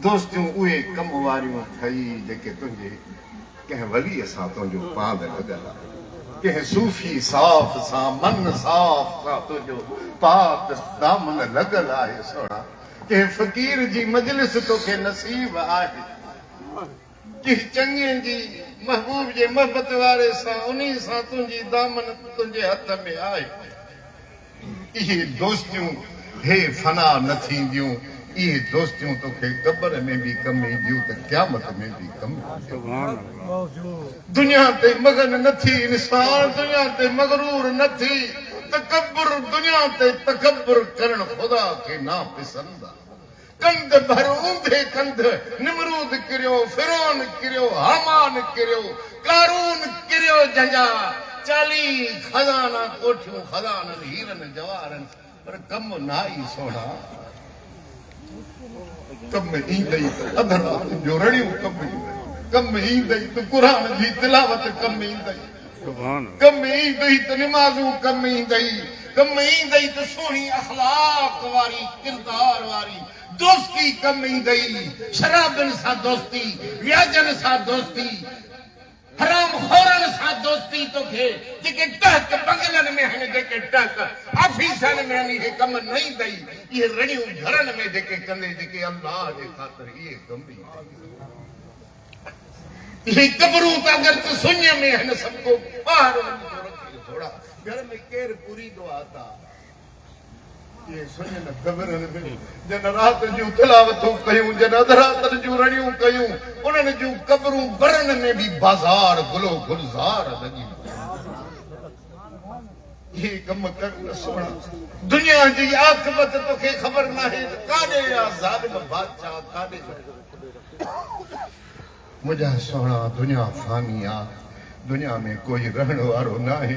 दोस्तियूं उहे कम वारियूं ठही जेके तुंहिंजे कंहिं वलीअ सां तुंहिंजो पांद लॻल आहे कंहिं सूफ़ी साफ़ सां मन साफ़ सां तुंहिंजो पाक दामन लॻल आहे सोना कंहिं फ़क़ीर जी मजलिस तोखे नसीब आहे कंहिं चङे जी महबूब जे मोहबत वारे सां उन सां तुंहिंजी दामन तुंहिंजे हथ में आहे इहे दोस्तियूं हे फना न थींदियूं इहे दोस्तियूं तोखे क़ब्र में बि कम ईंदियूं त क़यामत में बि कम दुनिया ते मगन न थी इंसान दुनिया ते मगरूर न थी तकब्बुर दुनिया ते तकब्बुर करण खुदा खे नापसंद आहे कंध भर ऊंधे कंध निमरूद किरियो फिरौन किरियो हामान किरियो कारून किरियो जंहिंजा 40 खज़ाना कोठियूं खज़ाननि हीरनि जवाहरनि पर कम न आई सोना कम ईंदई त अध रात जो रड़ियूं कम ईंदई त क़ुरान जी तिलावत कम ईंदई कम ईंदई त निमाज़ूं कम ईंदई त सोणी अखलाक वारी किरदार वारी दोस्ती कम ईंदई शराबनि सां दोस्ती व्याजनि सां दोस्ती हराम खोरनि सां दोस्ती तोखे जेके टहक बंगलनि में आहिनि जेके टहक ऑफिसनि में आहिनि इहे कम न ईंदई इहे रड़ियूं घरनि में जेके कंदे जेके अल्लाह जे ख़ातिर इहे कम ईंदई इहे क़ब्रूं त अगरि त सुञ में आहिनि सभु को ॿाहिरि वञी थो रखे थोरा घर में केरु पूरींदो आहे त ये सुन क़ब्रनि में जन रात जूं तिलावतूं कयूं जन अध रातनि जूं रड़ियूं कयूं उन्हनि जूं क़ब्रूं बरनि में बि बाज़ार गुलो गुलज़ार लॻी ये कम कर न सोना दुनिया जी आख़िरत तोखे ख़बर नाहे काॾे आहे ज़ालिम बादशाह काॾे मुंहिंजा सोना दुनिया फ़ानी आहे दुनिया में कोई रहण वारो नाहे